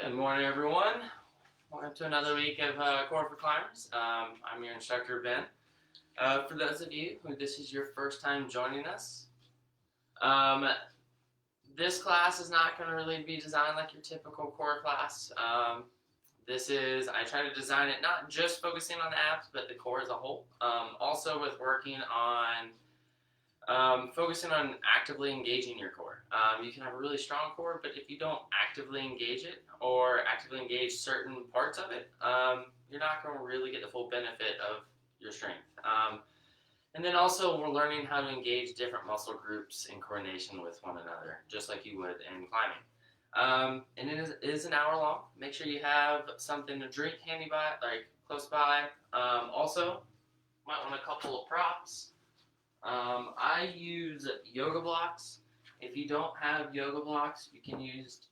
Good morning, everyone. Welcome to another week of Core for Climbers. I'm your instructor, Ben. For those of you who this is your first time joining us, um, this class is not going to really be designed like your typical core class. I try to design it not just focusing on the abs, but the core as a whole. Also with working on focusing on actively engaging your core. You can have a really strong core, but if you don't actively engage it or actively engage certain parts of it, you're not going to really get the full benefit of your strength. And then also we're learning how to engage different muscle groups in coordination with one another, just like you would in climbing. And it is an hour long. Make sure you have something to drink handy by, like close by. Also, might want a couple of props. I use yoga blocks. If you don't have yoga blocks, you can use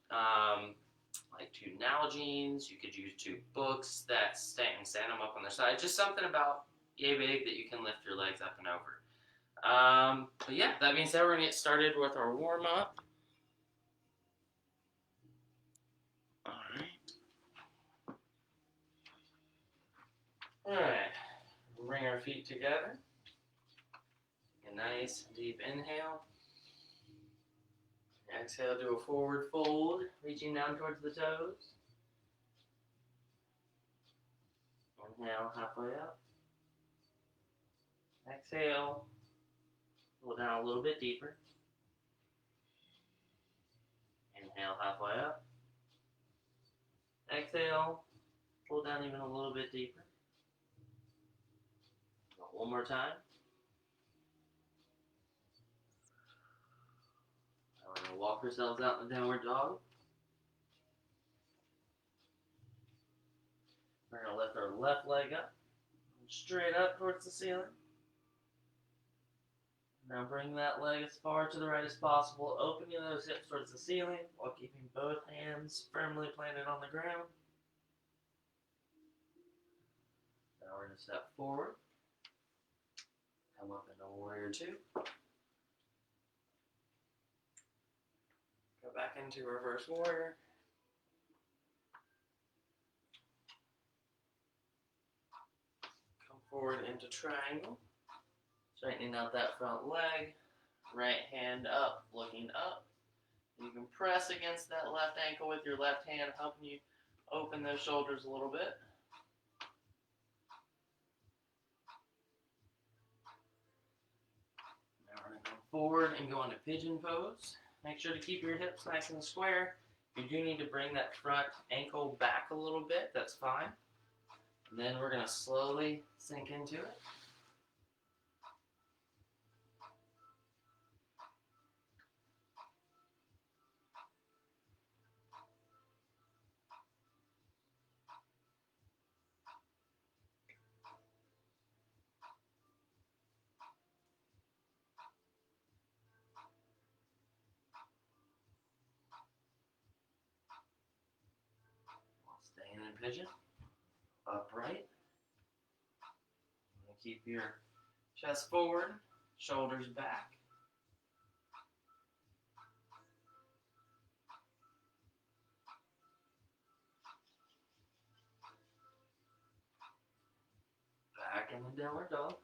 like two Nalgene's. You could use two books that stand them up on their side. Just something about yay big that you can lift your legs up and over. But yeah, that being said, we're gonna get started with our warm up. All right. Bring our feet together. A nice deep inhale. Exhale, do a forward fold, reaching down towards the toes. Inhale, halfway up. Exhale, pull down a little bit deeper. Inhale, halfway up. Exhale, pull down even a little bit deeper. One more time. We're going to walk ourselves out in the downward dog. We're going to lift our left leg up, straight up towards the ceiling. Now bring that leg as far to the right as possible, opening those hips towards the ceiling while keeping both hands firmly planted on the ground. Now we're going to step forward, come up into warrior two. Go back into reverse warrior. Come forward into triangle. Straightening out that front leg. Right hand up, looking up. You can press against that left ankle with your left hand, helping you open those shoulders a little bit. Now we're going to come forward and go into pigeon pose. Make sure to keep your hips nice and square. If you do need to bring that front ankle back a little bit, that's fine. And then we're going to slowly sink into it. Staying in pigeon, upright. Keep your chest forward, shoulders back. Back in the downward dog.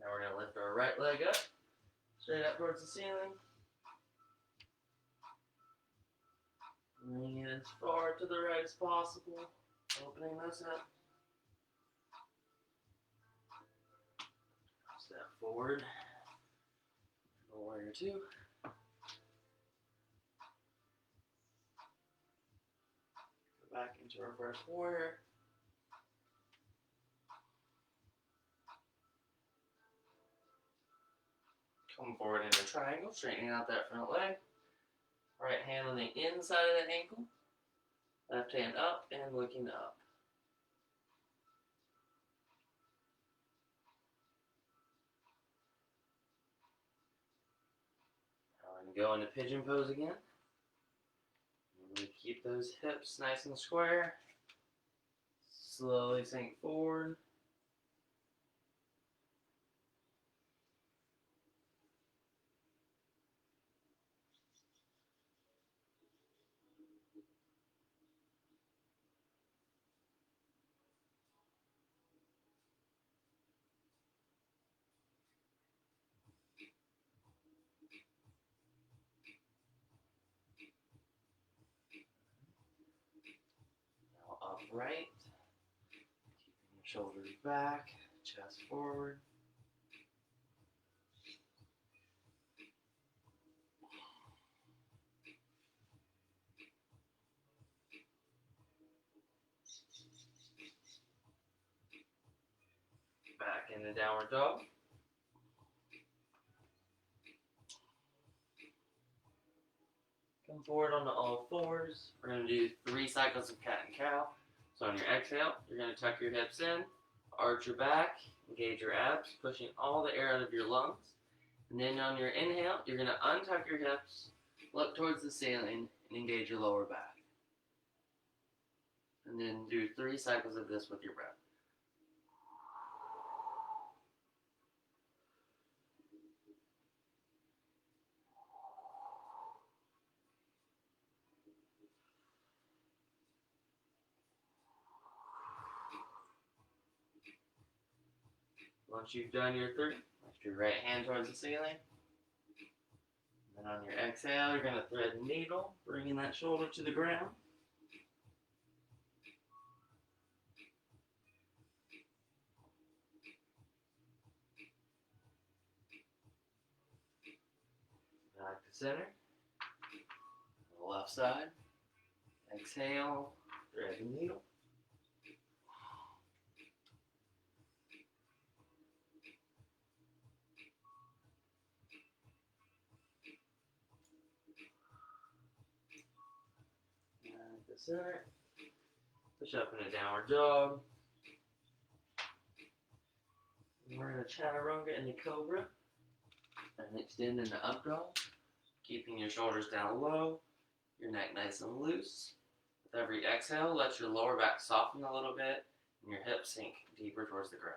Now we're going to lift our right leg up, straight up towards the ceiling. Bring it as far to the right as possible, opening this up. Step forward, warrior two. Go back into reverse warrior. Come forward into triangle, straightening out that front leg. Right hand on the inside of the ankle. Left hand up and looking up. Now we're going to go into pigeon pose again. We keep those hips nice and square. Slowly sink forward. upright. Keeping your shoulders back, chest forward. Back into downward dog. Come forward onto all fours. We're going to do 3 cycles of cat and cow. So on your exhale, you're going to tuck your hips in, arch your back, engage your abs, pushing all the air out of your lungs. And then on your inhale, you're going to untuck your hips, look towards the ceiling, and engage your lower back. And then do 3 cycles of this with your breath. Once you've done your 3, lift your right hand towards the ceiling. And then on your exhale, you're going to thread the needle, bringing that shoulder to the ground. Back to center. The left side. Exhale, thread the needle. Back to center. Push up in a downward dog. We're in a chaturanga in the cobra. And extend in the up dog. Keeping your shoulders down low. Your neck nice and loose. With every exhale, let your lower back soften a little bit. And your hips sink deeper towards the ground.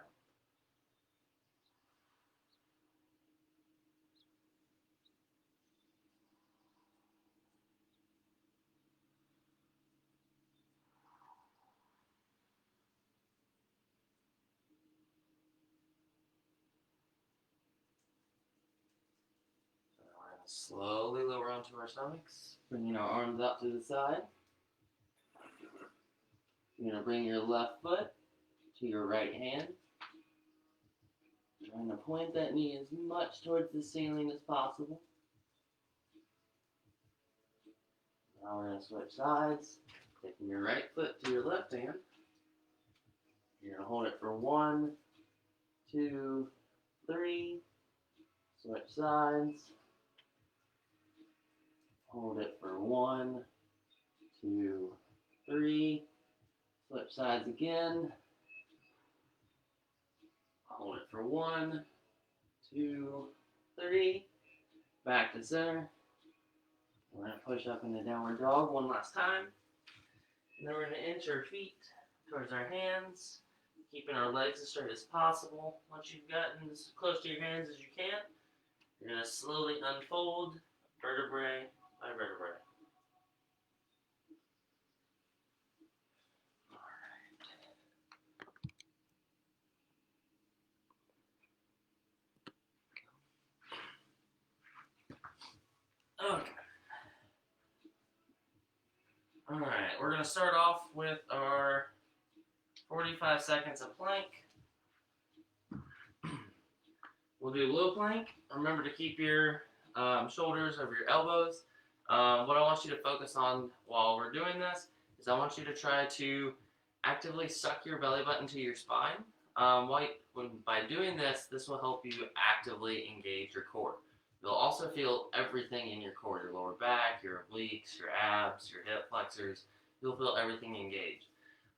Slowly lower onto our stomachs, bringing our arms out to the side. You're going to bring your left foot to your right hand. Trying to point that knee as much towards the ceiling as possible. Now we're going to switch sides. Taking your right foot to your left hand. You're going to hold it for 1, 2, 3. Switch sides. Hold it for 1, 2, 3. Switch sides again. Hold it for 1, 2, 3. Back to center. We're going to push up into downward dog one last time. And then we're going to inch our feet towards our hands, keeping our legs as straight as possible. Once you've gotten as close to your hands as you can, you're going to slowly unfold vertebrae by vertebrae. Okay. Alright, we're going to start off with our 45 seconds of plank. We'll do low plank. Remember to keep your shoulders over your elbows. What I want you to focus on while we're doing this is I want you to try to actively suck your belly button to your spine. By doing this, this will help you actively engage your core. You'll also feel everything in your core, your lower back, your obliques, your abs, your hip flexors. You'll feel everything engaged.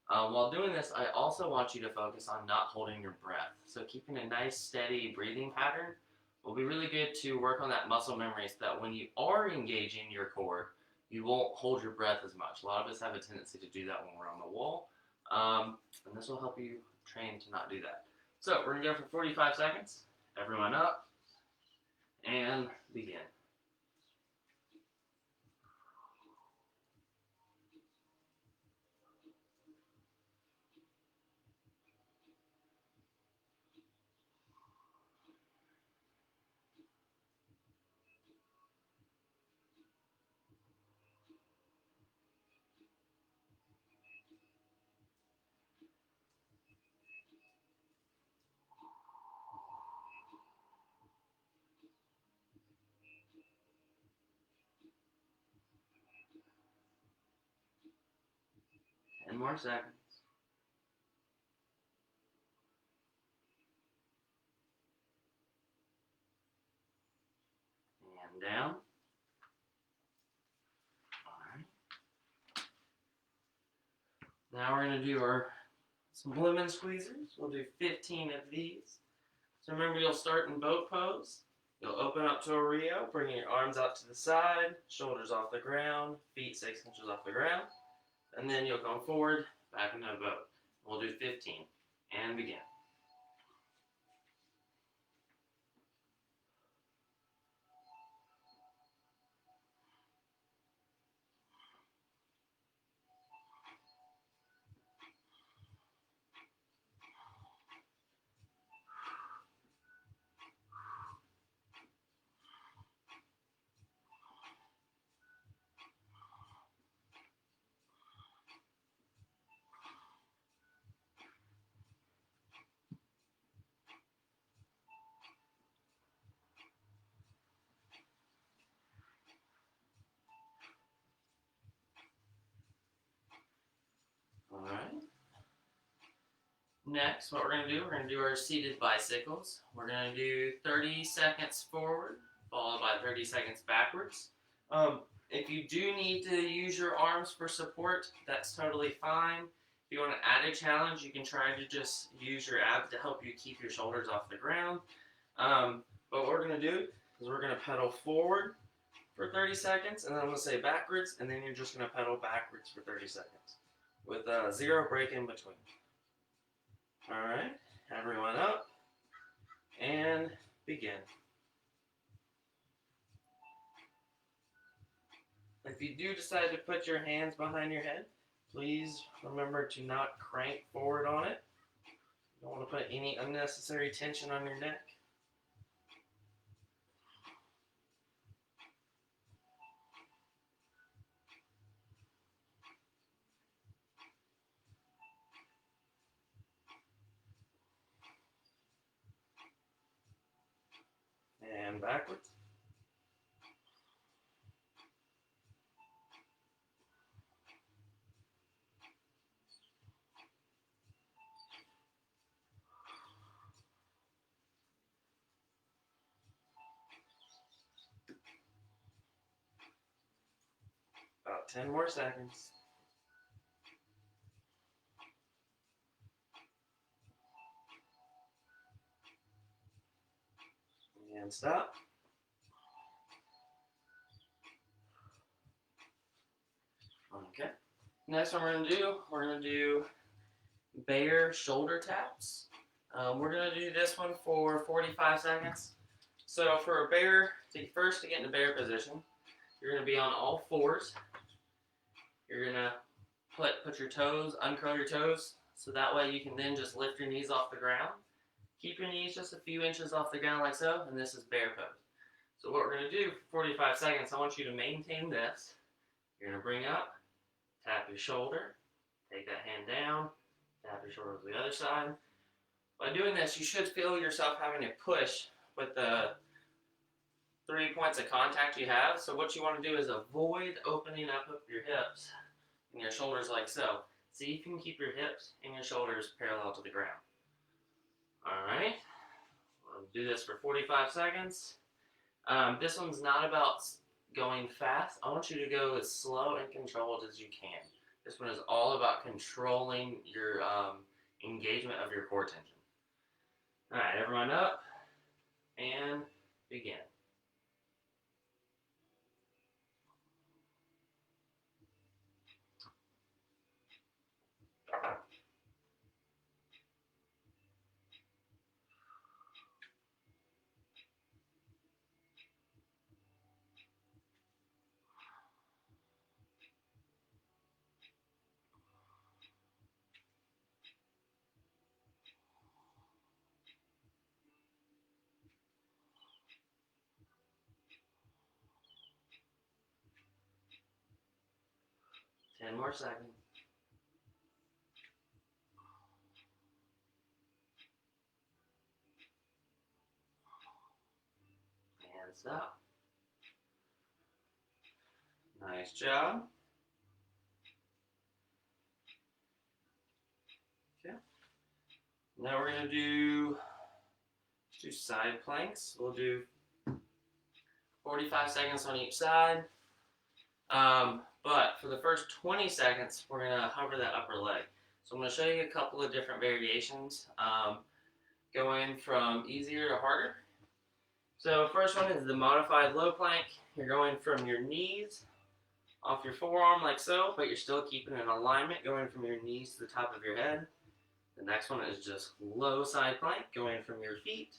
While doing this, I also want you to focus on not holding your breath. So keeping a nice, steady breathing pattern will be really good to work on that muscle memory so that when you are engaging your core, you won't hold your breath as much. A lot of us have a tendency to do that when we're on the wall. And this will help you train to not do that. So we're going to go for 45 seconds. Everyone up. And begin. more seconds. And down. Alright. Now we're going to do some lemon squeezers. We'll do 15 of these. So remember, you'll start in boat pose. You'll open up to a Rio, bringing your arms out to the side, shoulders off the ground, feet 6 inches off the ground. And then you'll come forward, back into a boat. We'll do 15. And begin. Alright. Next, what we're going to do our seated bicycles. We're going to do 30 seconds forward, followed by 30 seconds backwards. If you do need to use your arms for support, that's totally fine. If you want to add a challenge, you can try to just use your abs to help you keep your shoulders off the ground. But what we're going to do is we're going to pedal forward for 30 seconds, and then I'm going to say backwards, and then you're just going to pedal backwards for 30 seconds with 0 break in between. Alright, everyone up, and begin. If you do decide to put your hands behind your head, please remember to not crank forward on it. You don't want to put any unnecessary tension on your neck. And backwards. About 10 more seconds. And stop. Okay. Next one we're going to do bear shoulder taps. We're going to do this one for 45 seconds. So for a bear, to get into bear position, you're going to be on all fours. You're going to put your toes, uncurl your toes, so that way you can then just lift your knees off the ground. Keep your knees just a few inches off the ground like so, and this is bear pose. So what we're going to do for 45 seconds, I want you to maintain this. You're going to bring up, tap your shoulder, take that hand down, tap your shoulder to the other side. By doing this, you should feel yourself having to push with the 3 points of contact you have. So what you want to do is avoid opening up of your hips and your shoulders like so. See if you can keep your hips and your shoulders parallel to the ground. Alright, we'll do this for 45 seconds. This one's not about going fast. I want you to go as slow and controlled as you can. This one is all about controlling your engagement of your core tension. Alright, everyone up, and begin. Ten more seconds. And stop. Nice job. Now we're going to do 2 side planks. We'll do 45 seconds on each side. But for the first 20 seconds, we're going to hover that upper leg. So I'm going to show you a couple of different variations, going from easier to harder. So first one is the modified low plank. You're going from your knees off your forearm like so, but you're still keeping an alignment going from your knees to the top of your head. The next one is just low side plank going from your feet.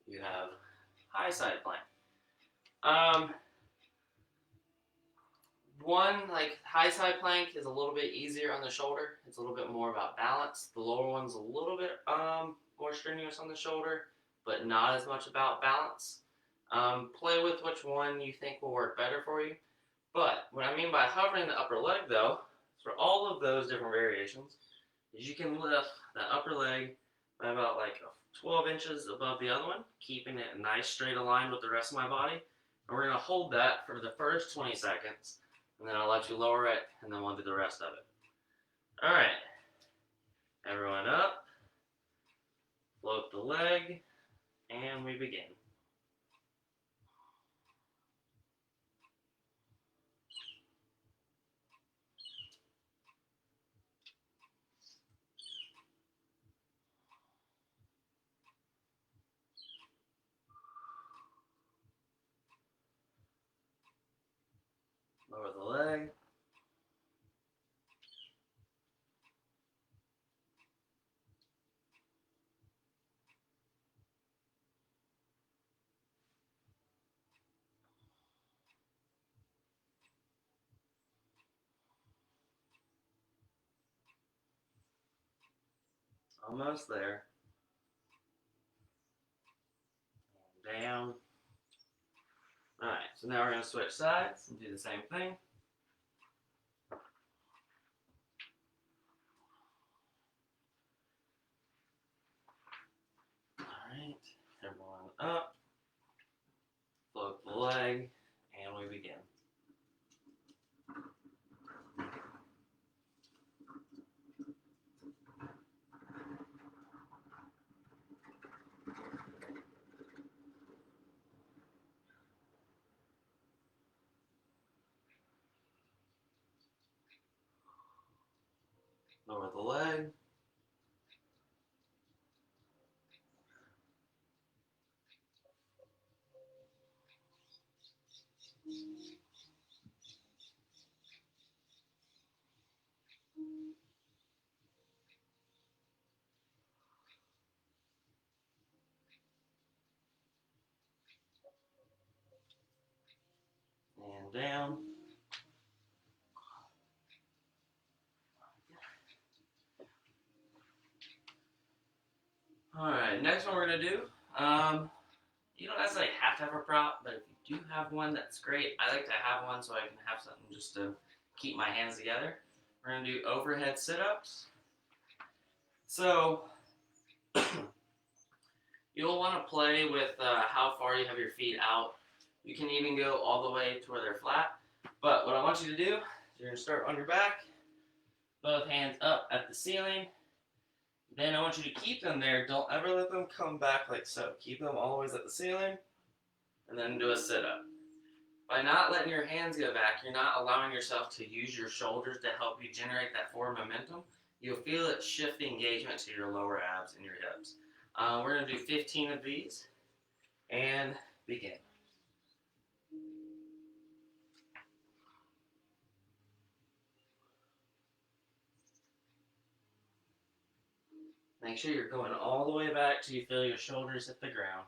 You have high side plank. One, like high side plank is a little bit easier on the shoulder. It's a little bit more about balance. The lower one's a little bit more strenuous on the shoulder, but not as much about balance. Play with which one you think will work better for you. But what I mean by hovering the upper leg, though, for all of those different variations, is you can lift the upper leg by about like 12 inches above the other one, keeping it nice straight aligned with the rest of my body. And we're going to hold that for the first 20 seconds, and then I'll let you lower it, and then we'll do the rest of it. All right. Everyone up. Float the leg, and we begin. Lower the leg. Almost there. And down. Alright, so now we're going to switch sides and do the same thing. Alright, everyone up. Float the leg, and we begin. Lower the leg. And down. Alright, next one we're going to do, you don't necessarily have to have a prop, but if you do have one, that's great. I like to have one so I can have something just to keep my hands together. We're going to do overhead sit-ups. So, you'll want to play with how far you have your feet out. You can even go all the way to where they're flat. But what I want you to do is you're going to start on your back, both hands up at the ceiling. Then I want you to keep them there. Don't ever let them come back like so. Keep them always at the ceiling, and then do a sit-up. By not letting your hands go back, you're not allowing yourself to use your shoulders to help you generate that forward momentum. You'll feel it shift the engagement to your lower abs and your hips. We're going to do 15 of these, and begin. Make sure you're going all the way back till you feel your shoulders hit the ground.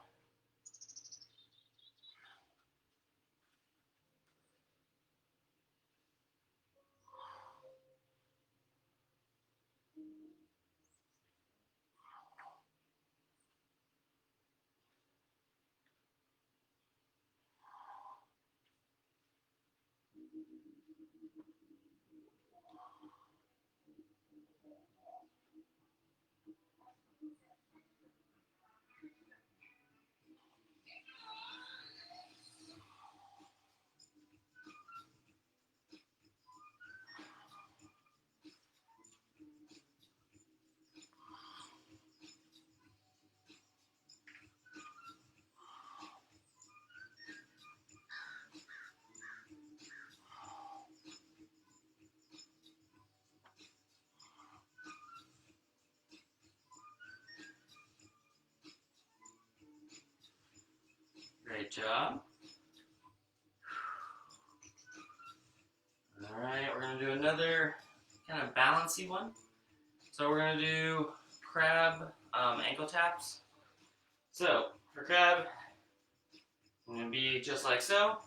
Great job. All right, we're going to do another kind of balancy one. So we're going to do crab ankle taps. So for crab, it's going to be just like so.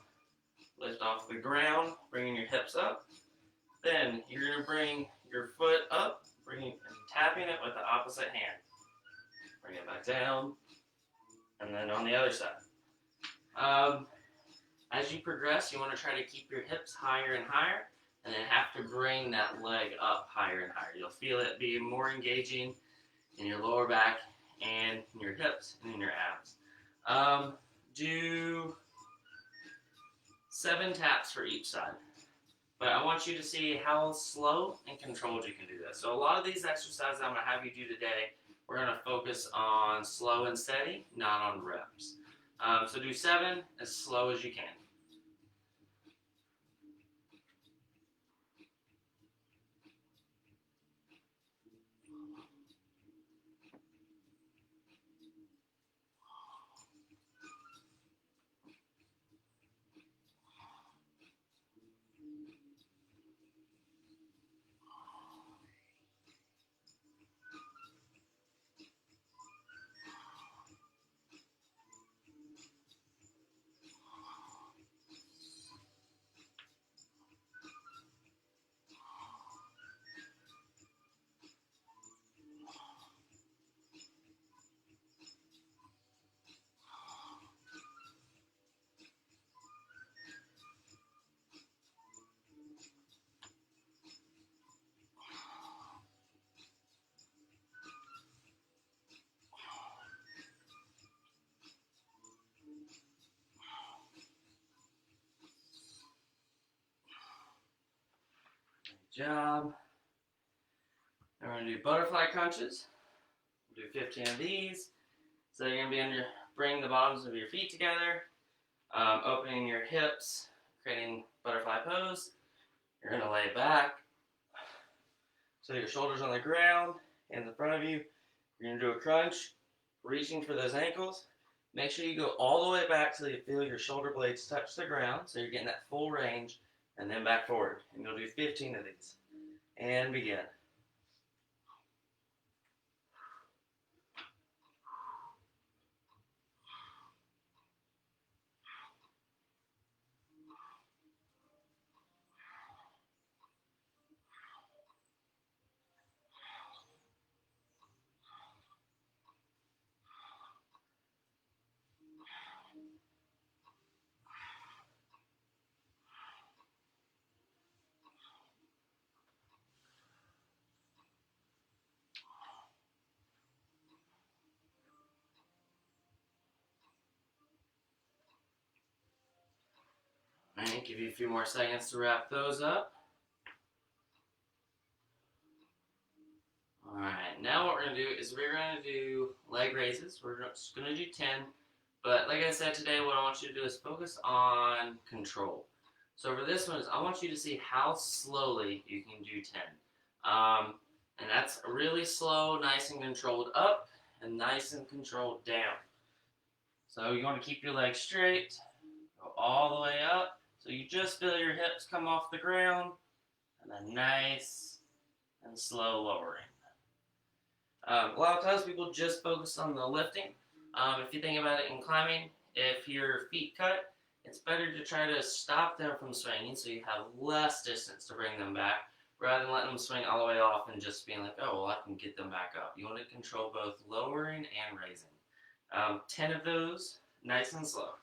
Lift off the ground, bringing your hips up. Then you're going to bring your foot up, and tapping it with the opposite hand. Bring it back down, and then on the other side. As you progress, you want to try to keep your hips higher and higher, and then have to bring that leg up higher and higher. You'll feel it be more engaging in your lower back and in your hips and in your abs. Do 7 taps for each side. But I want you to see how slow and controlled you can do this. So a lot of these exercises I'm going to have you do today, we're going to focus on slow and steady, not on reps. So do 7 as slow as you can. Good job. Now we're going to do butterfly crunches. We'll do 15 of these. So you're going to be bring the bottoms of your feet together, opening your hips, creating butterfly pose. You're going to lay back. So your shoulders on the ground, hands in front of you. You're going to do a crunch, reaching for those ankles. Make sure you go all the way back till you feel your shoulder blades touch the ground, so you're getting that full range, and then back forward. And you'll do 15 of these. And begin. Alright, give you a few more seconds to wrap those up. Alright, now what we're going to do is we're going to do leg raises. We're just going to do 10. But like I said today, what I want you to do is focus on control. So for this one, I want you to see how slowly you can do 10. And that's really slow, nice and controlled up, and nice and controlled down. So you want to keep your legs straight, go all the way up. So you just feel your hips come off the ground, and then nice and slow lowering. A lot of times people just focus on the lifting. If you think about it in climbing, if your feet cut, it's better to try to stop them from swinging so you have less distance to bring them back, rather than letting them swing all the way off and just being like, oh, well, I can get them back up. You want to control both lowering and raising. 10 of those, nice and slow.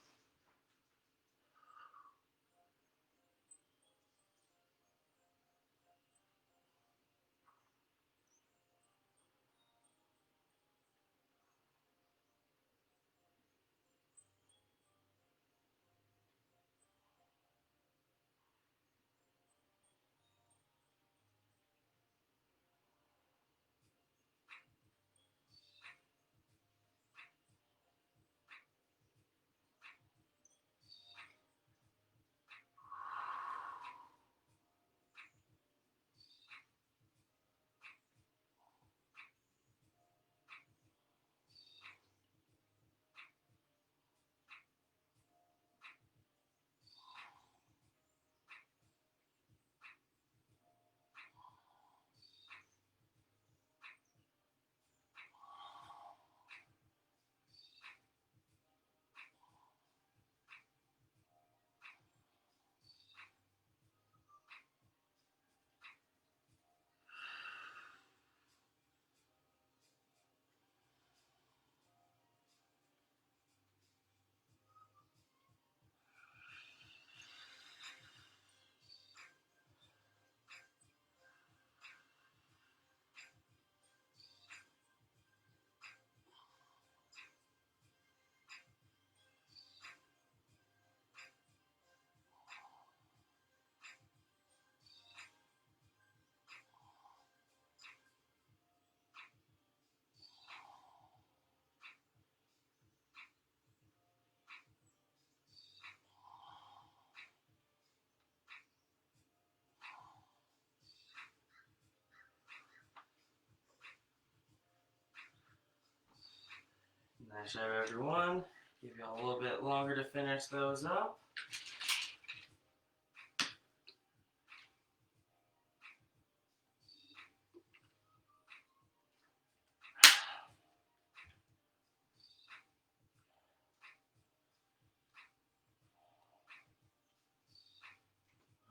Nice job, everyone. Give you all a little bit longer to finish those up.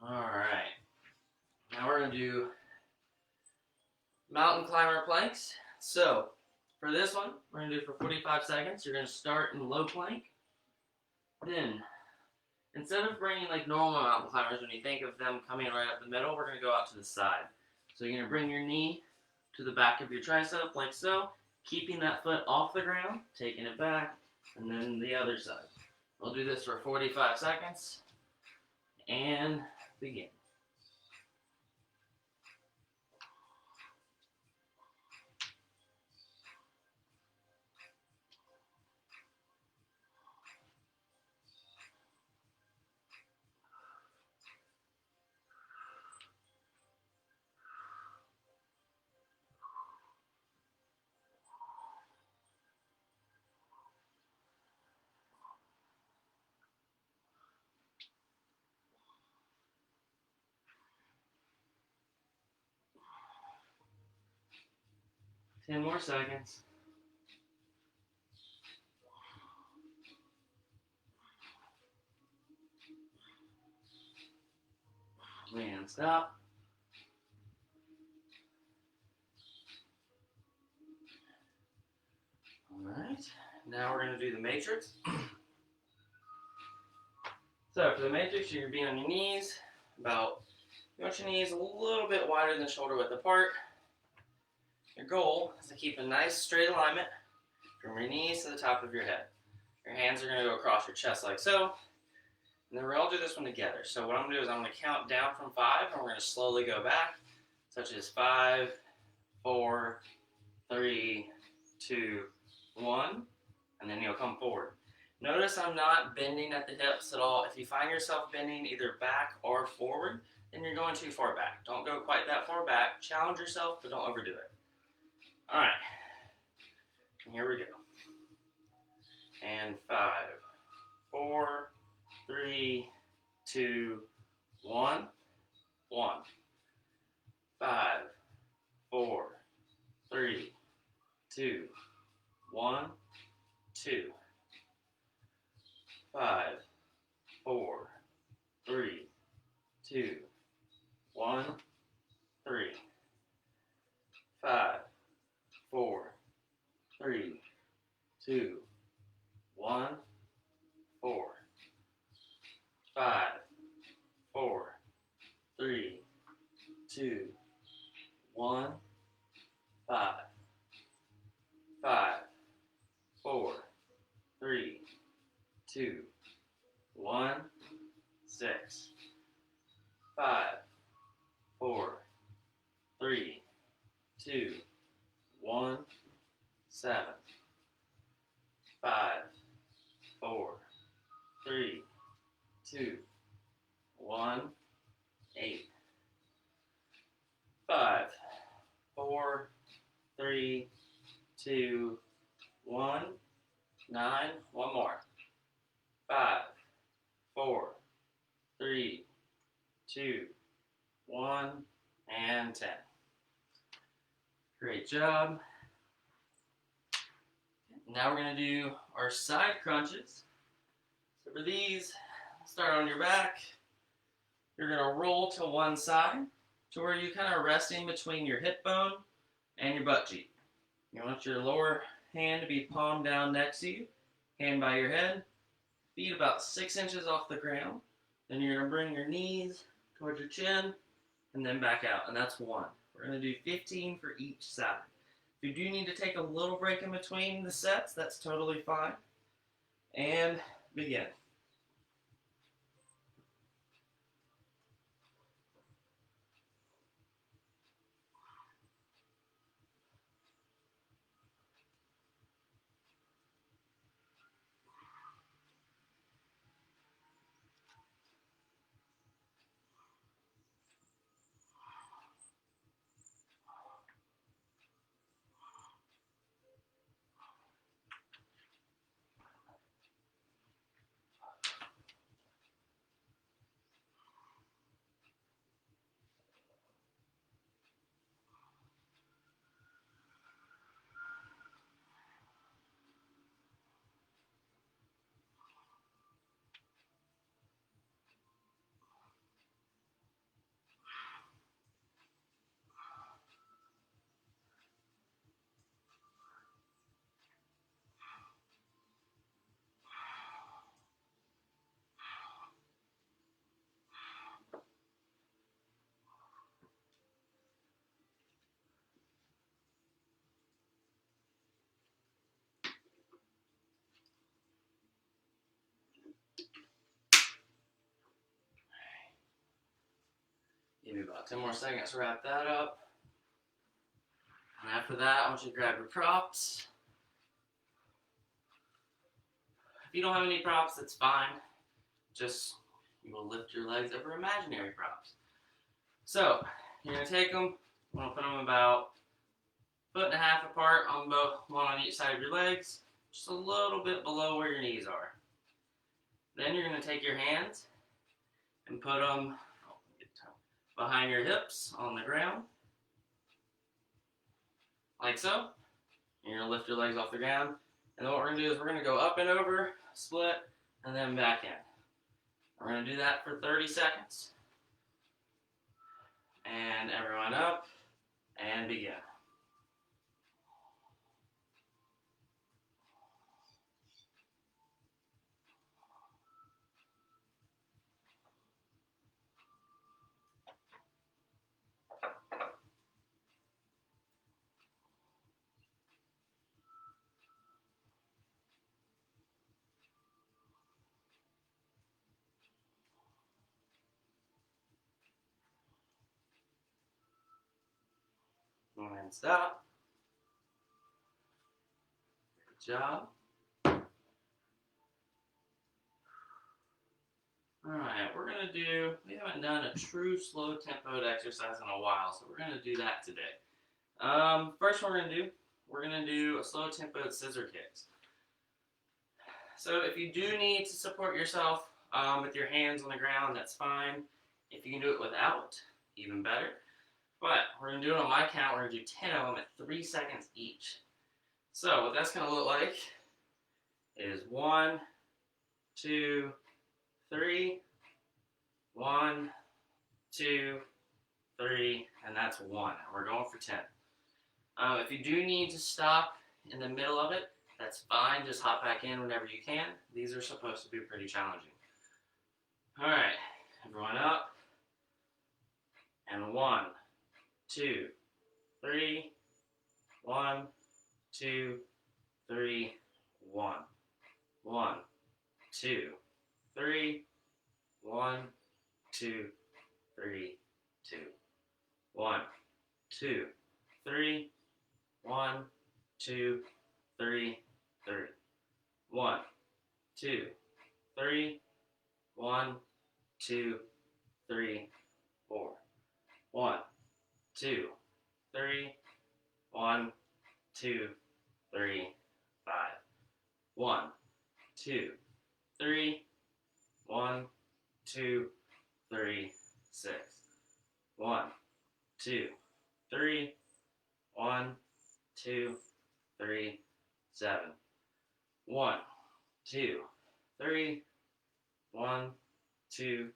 Alright. Now we're going to do mountain climber planks. So, for this one, we're going to do it for 45 seconds. You're going to start in low plank. Then, instead of bringing like normal mountain climbers, when you think of them coming right up the middle, we're going to go out to the side. So you're going to bring your knee to the back of your tricep, like so, keeping that foot off the ground, taking it back, and then the other side. We'll do this for 45 seconds, and begin. Ten more seconds. And stop. Alright, now we're going to do the matrix. So for the matrix, you're going to be on your knees, you want your knees a little bit wider than shoulder width apart. Your goal is to keep a nice straight alignment from your knees to the top of your head. Your hands are going to go across your chest like so. And then we'll all do this one together. So what I'm going to do is I'm going to count down from 5, and we're going to slowly go back, such as 5, 4, 3, 2, 1, and then you'll come forward. Notice I'm not bending at the hips at all. If you find yourself bending either back or forward, then you're going too far back. Don't go quite that far back. Challenge yourself, but don't overdo it. All right, and here we go. And 5, 4, 3, 2, 1, 1. 5, 4, 3, 2, 1, 2. 5, 4, 3, 2, 1, 3. 5, 4, 3, 2, 1, 4. 5, 4, 3, 2, 1, 5. 5, 4, 3, 2, 1, 6. 5, 4, 3, 2, 1, 7. 5, 4, 3, 2, 1, 8. 5, 4, 3, 2, 1, 9. One more. 5, 4, 3, 2, 1, and 10. Great job. Now we're going to do our side crunches. So for these, start on your back. You're going to roll to one side to where you kind of resting between your hip bone and your butt cheek. You want your lower hand to be palm down next to you, hand by your head, feet about 6 inches off the ground. Then you're going to bring your knees towards your chin and then back out, and that's 1. We're going to do 15 for each side. If you do need to take a little break in between the sets, that's totally fine. And begin. Give me about 10 more seconds to wrap that up. And after that, I want you to grab your props. If you don't have any props, that's fine. Just, you will lift your legs over imaginary props. So, you're going to take them, I'm going to put them about 1.5 feet apart on both, one on each side of your legs, just a little bit below where your knees are. Then you're going to take your hands and put them behind your hips on the ground, like so. You're going to lift your legs off the ground. And then what we're going to do is we're going to go up and over, split, and then back in. We're going to do that for 30 seconds. And everyone up, and begin. And stop. Good job. Alright, we're going to do, we haven't done a true slow tempoed exercise in a while, so we're going to do that today. First one we're going to do a slow tempoed scissor kicks. So if you do need to support yourself with your hands on the ground, that's fine. If you can do it without, even better. But we're going to do it on my count. We're going to do 10 of them at 3 seconds each. So what that's going to look like is 1, 2, 3, 1, 2, 3, and that's 1. We're going for 10. If you do need to stop in the middle of it, that's fine. Just hop back in whenever you can. These are supposed to be pretty challenging. All right, everyone up. And 1, 2, 3, 1, 2, 3, 1. 1, 2, 3, 1, 2, 3, 2. 1, 2, 3, 1, 2, 3, 3. 1, 2, 3, 1, 2, 3, 4. 1, 2, 3, 1, 2, 3, 5. 1, 2, 3, 1, 2, 3, 6. 1, 2, 3, 1, 2, 3, 7. 1, 2, 3, 1, 2,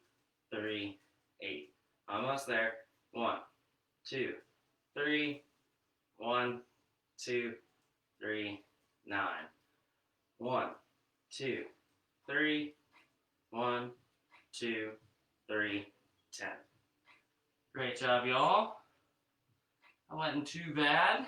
3, 8. Almost there. 1, 2, 3, 1, 2, 3, 9. 1, 2, 3, 1, 2, 3, 10. Great job, y'all. I wasn't too bad.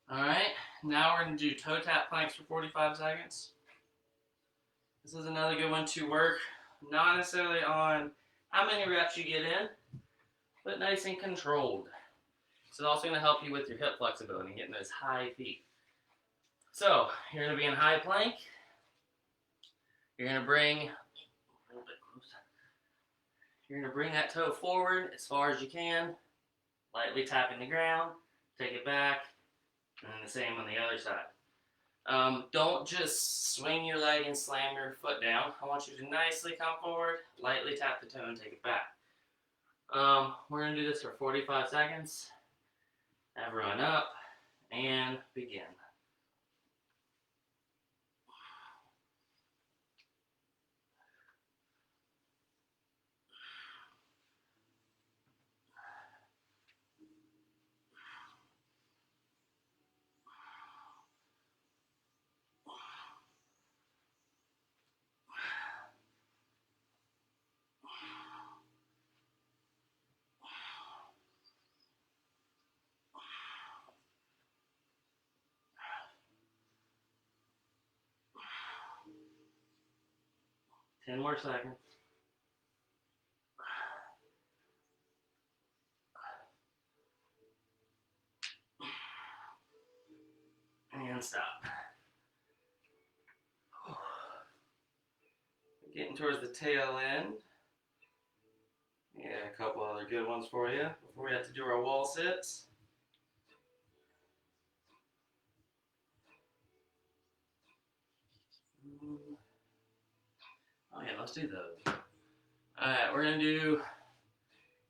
Alright, now we're going to do toe tap planks for 45 seconds. This is another good one to work, not necessarily on how many reps you get in, but nice and controlled. This is also going to help you with your hip flexibility, getting those high feet. So, you're going to be in high plank. You're going to bring that toe forward as far as you can, lightly tapping the ground, take it back, and then the same on the other side. Don't just swing your leg and slam your foot down. I want you to nicely come forward, lightly tap the toe and take it back. We're going to do this for 45 seconds. Everyone up and begin. 10 more seconds. And stop. Getting towards the tail end. Yeah, a couple other good ones for you before we have to do our wall sits. Oh yeah, let's do those. Alright, we're going to do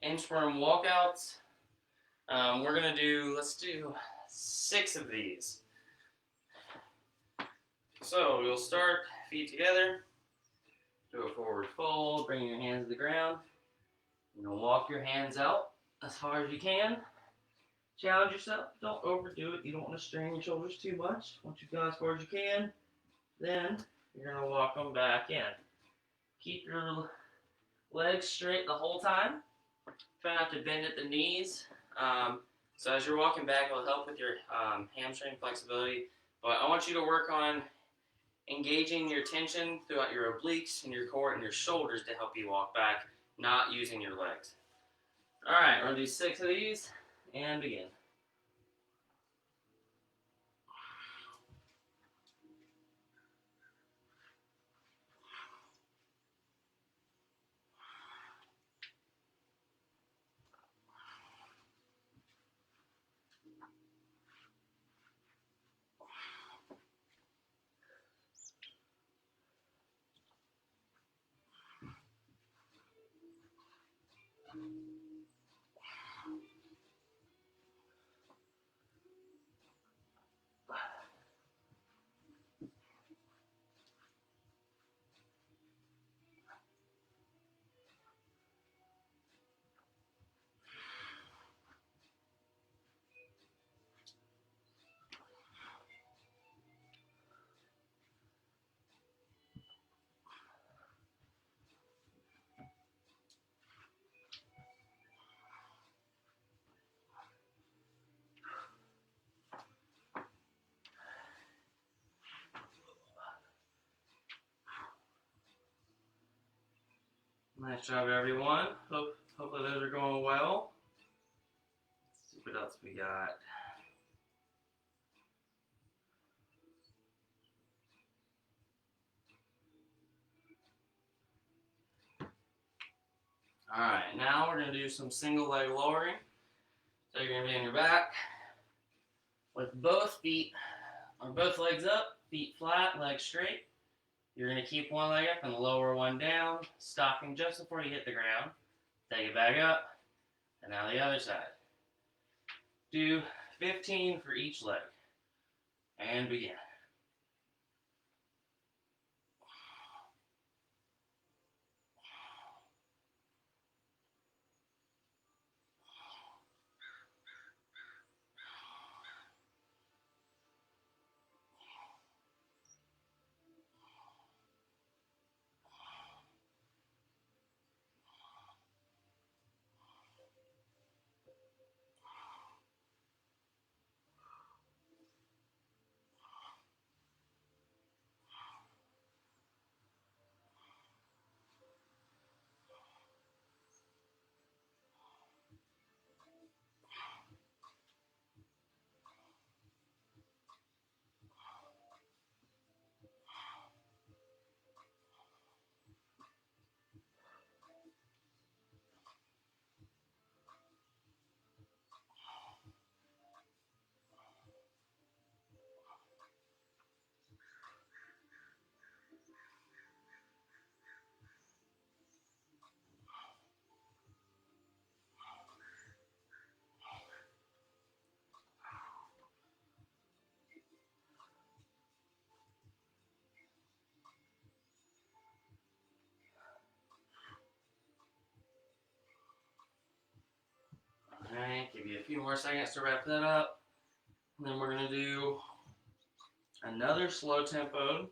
inchworm walkouts. We're going to do, let's do 6 of these. So we'll start feet together. Do a forward fold, bring your hands to the ground. You're going to walk your hands out as far as you can. Challenge yourself. Don't overdo it. You don't want to strain your shoulders too much. Once you've gone as far as you can, then you're going to walk them back in. Keep your legs straight the whole time. Try not to bend at the knees. So as you're walking back, it'll help with your hamstring flexibility. But I want you to work on engaging your tension throughout your obliques and your core and your shoulders to help you walk back, not using your legs. Alright, we're going to do 6 of these and begin. Nice job, everyone. Hopefully those are going well. Let's see what else we got. Alright, now we're going to do some single leg lowering. So you're going to be on your back with both feet, or both legs up, feet flat, legs straight. You're going to keep one leg up and lower one down, stopping just before you hit the ground. Take it back up, and now the other side. Do 15 for each leg. And begin. Alright, give you a few more seconds to wrap that up. And then we're going to do another slow tempo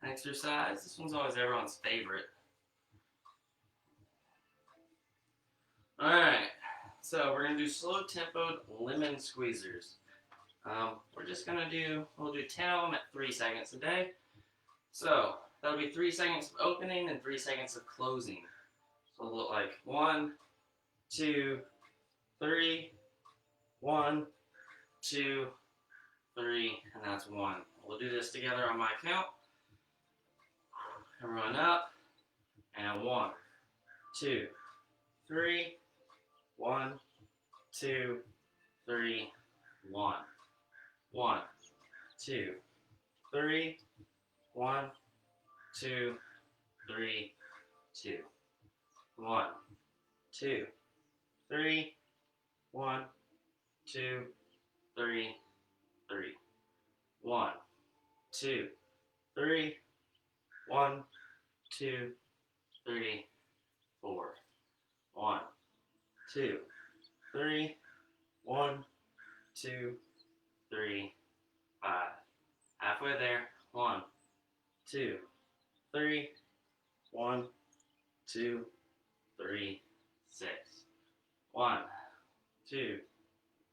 exercise. This one's always everyone's favorite. Alright, so we're going to do slow tempoed lemon squeezers. We're just going to we'll do 10 of them at 3 seconds a day. So, that'll be 3 seconds of opening and 3 seconds of closing. So it'll look like 1, 2, 3, 1, 2, 3, and that's 1. We'll do this together on my count. Everyone up, and 1, 2, 3, 1, 2, 3, 1. 1, 2, 3, 1, 2, 3, 2. 1, 2, 3, 1, 2, 3, 3. 1, 2, 3, 1, 2, 3, 4. 1, 2, 3, 1, 2, 3, 5. Halfway there. 1, 2, 3, 1, 2, 3, 6. 1, 2,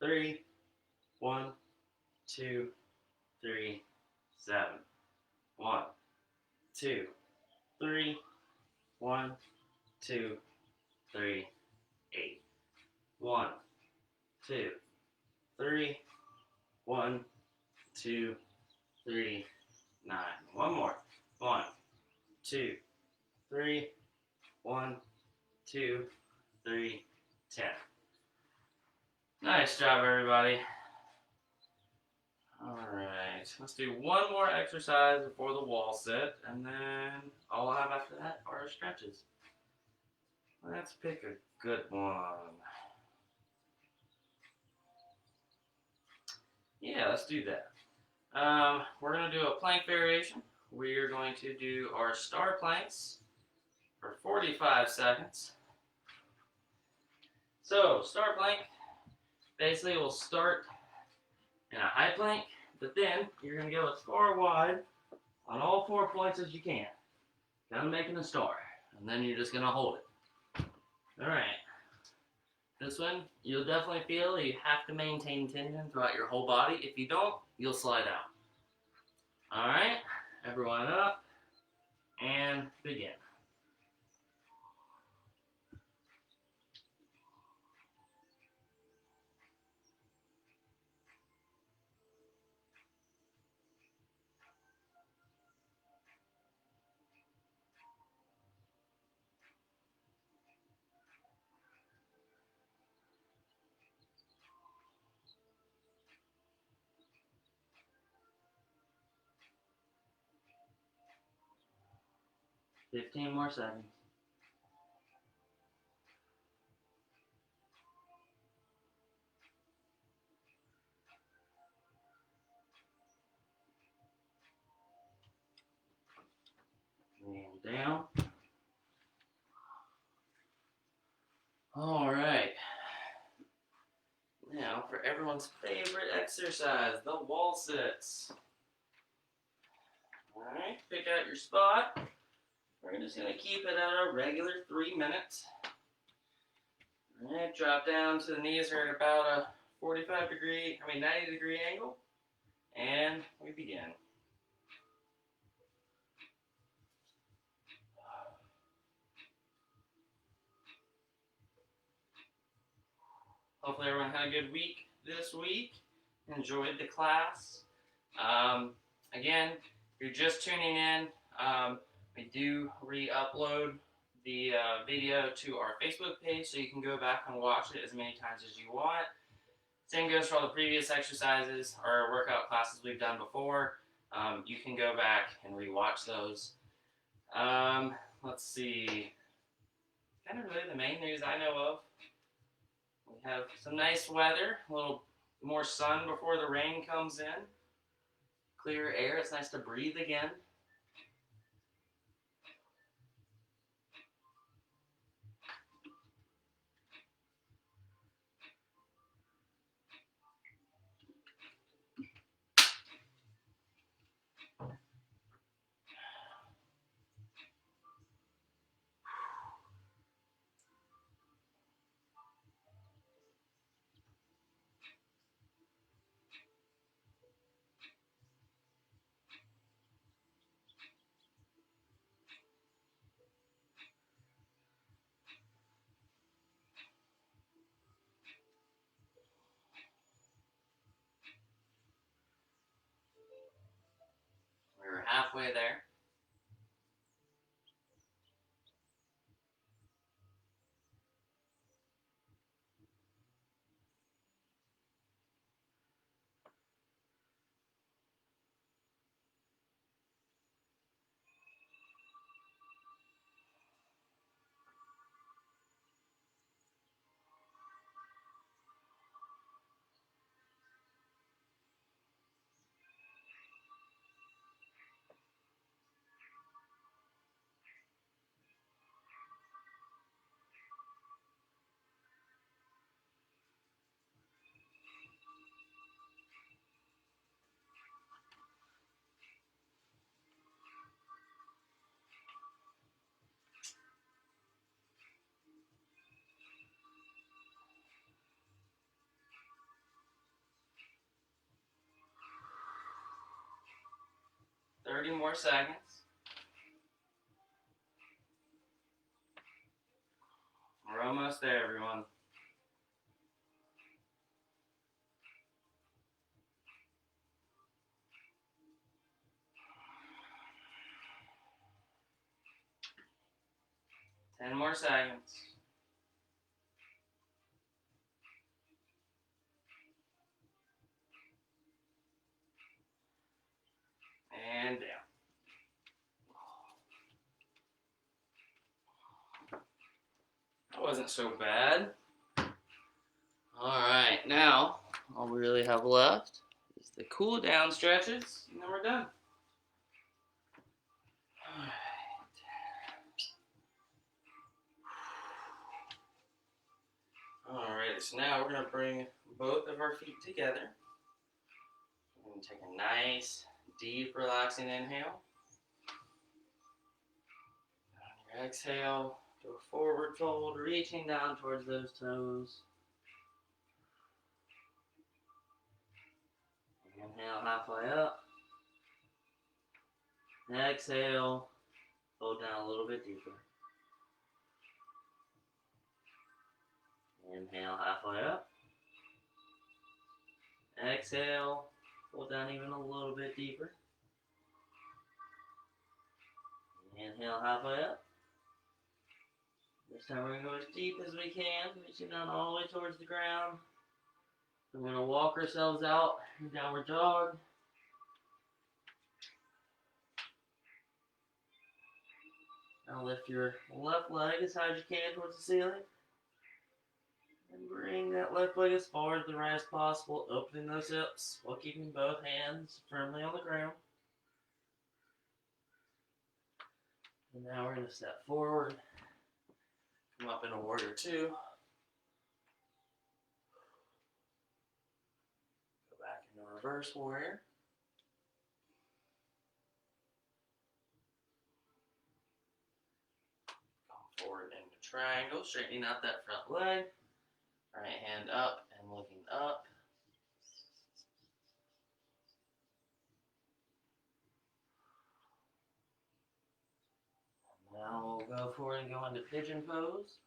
3, 1, 2, 3, 7. 1, 2, 3, 1, 2, 3, 8. 1, 2, 3, 1, 2, 3, 9. One more. 1, 2, 3, 1, 2, 3, 10. Nice job, everybody. Alright, let's do one more exercise before the wall sit, and then all I'll have after that are stretches. Let's pick a good one. Yeah, let's do that. We're going to do a plank variation. We're going to do our star planks for 45 seconds. So, star plank, basically we'll start in a high plank, but then you're going to go as far wide on all 4 points as you can. Kind of making a star, and then you're just going to hold it. Alright. This one, you'll definitely feel you have to maintain tension throughout your whole body. If you don't, you'll slide out. Alright, everyone up, and begin. Fifteen more seconds. And down. Alright. Now for everyone's favorite exercise, the wall sits. Alright, pick out your spot. We're just going to keep it at a regular 3 minutes. Alright, drop down to the knees are at about a 90 degree angle. And we begin. Hopefully everyone had a good week this week. Enjoyed the class. Again, if you're just tuning in, we do re-upload the video to our Facebook page, so you can go back and watch it as many times as you want. Same goes for all the previous exercises or workout classes we've done before. You can go back and re-watch those. Let's see. Kind of really the main news I know of. We have some nice weather, a little more sun before the rain comes in. Clear air, it's nice to breathe again. halfway there. Thirty more seconds. We're almost there, everyone. Ten more seconds. And down. That wasn't so bad. Alright, now all we really have left is the cool down stretches, and then we're done. Alright, so now we're going to bring both of our feet together. We're going to take a nice, deep, relaxing inhale. On your exhale, do a forward fold, reaching down towards those toes. Inhale halfway up. Exhale, fold down a little bit deeper. Inhale halfway up. Exhale, fold down even a little bit deeper. Inhale halfway up. This time we're going to go as deep as we can, reaching down all the way towards the ground. We're going to walk ourselves out in downward dog. Now lift your left leg as high as you can towards the ceiling. And bring that left leg as far to the right as possible, opening those hips while keeping both hands firmly on the ground. And now we're going to step forward, come up in a warrior two. Go back into reverse warrior. Come forward into triangle, straightening out that front leg. Right hand up and looking up. Now we'll go forward and go into pigeon pose.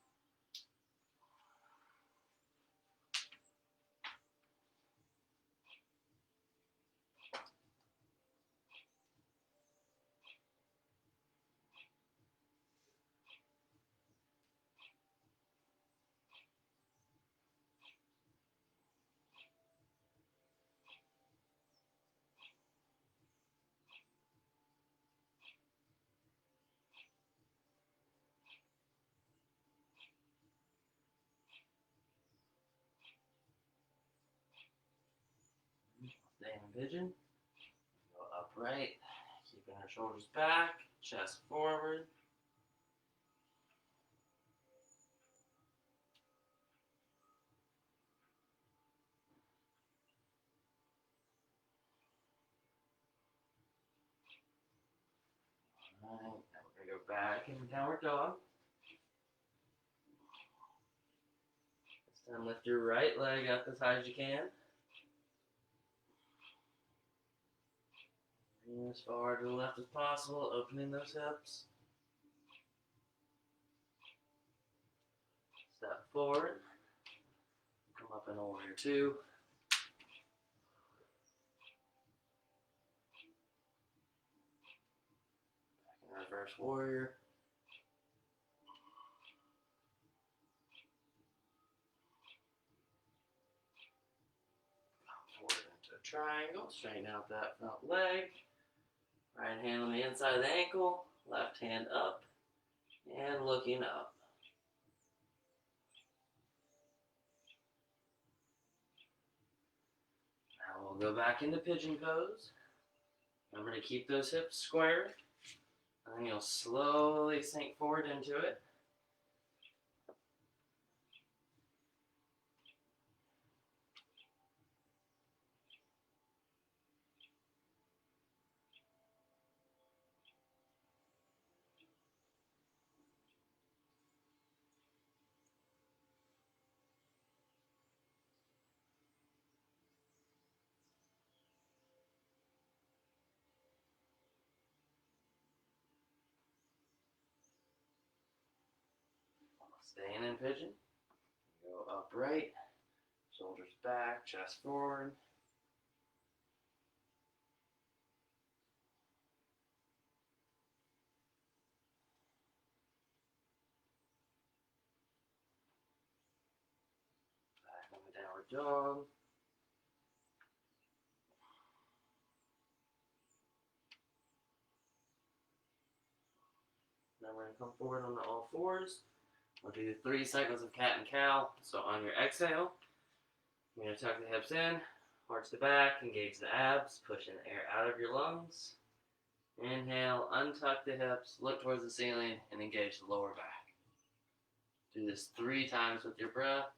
Stay in pigeon. Go upright, keeping our shoulders back, chest forward. Alright, now we're going to go back into downward dog. This time lift your right leg up as high as you can. Bring as far to the left as possible, opening those hips. Step forward. Come up in a warrior two. Reverse warrior. Forward into a triangle. Straighten out that front leg. Right hand on the inside of the ankle. Left hand up and looking up. Now we'll go back into pigeon pose. Remember to keep those hips square. And then you'll slowly sink forward into it. Staying in pigeon. Go upright. Shoulders back, chest forward. Back on the downward dog. Now we're going to come forward on the all fours. We'll do 3 cycles of cat and cow. So on your exhale, you're going to tuck the hips in, arch the back, engage the abs, pushing the air out of your lungs. Inhale, untuck the hips, look towards the ceiling, and engage the lower back. Do this 3 times with your breath.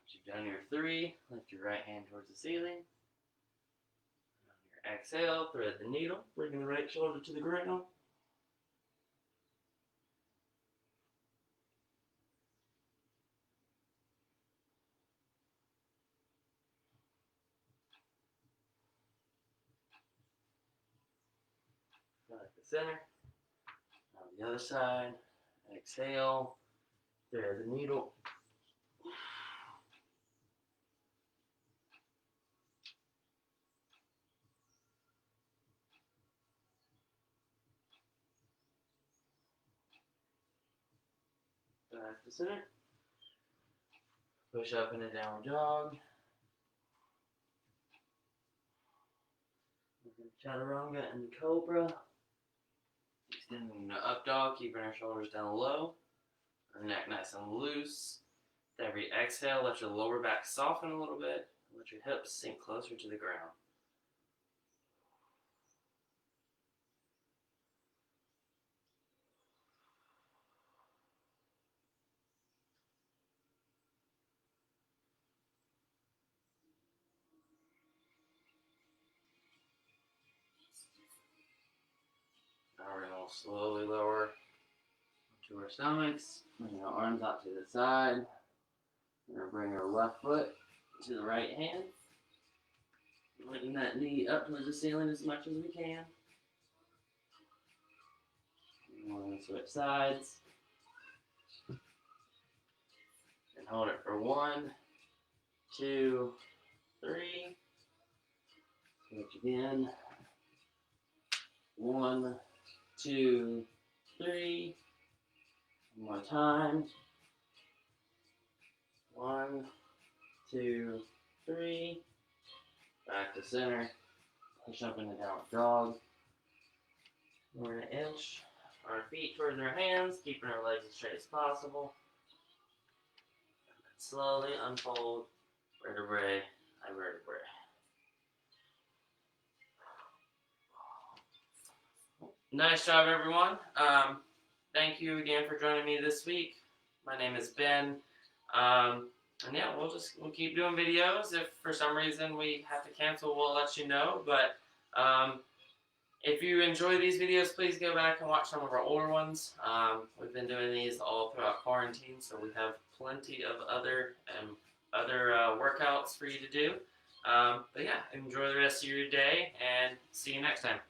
Once you've done your 3, lift your right hand towards the ceiling. On your exhale, thread the needle, bringing the right shoulder to the ground. Back to center. On the other side, exhale, thread the needle. Back to center. Push up in a downward dog. Chaturanga and cobra. Extending the up dog, keeping our shoulders down low. Our neck nice and loose. With every exhale, let your lower back soften a little bit. Let your hips sink closer to the ground. Now we're going to slowly lower to our stomachs. Bring our arms out to the side. We're going to bring our left foot to the right hand. Letting that knee up towards the ceiling as much as we can. We're going to switch sides. And hold it for 1, 2, 3. Switch again. 1, 2, 3. One more time. 1, 2, 3. Back to center. Push up in the downward dog. We're going to inch our feet towards our hands, keeping our legs as straight as possible. And then slowly unfold vertebrae by vertebrae. Nice job, everyone. Thank you again for joining me this week. My name is Ben. And yeah, we'll keep doing videos. If for some reason we have to cancel, we'll let you know. But If you enjoy these videos, please go back and watch some of our older ones. We've been doing these all throughout quarantine, so we have plenty of other workouts for you to do. But yeah, enjoy the rest of your day, and see you next time.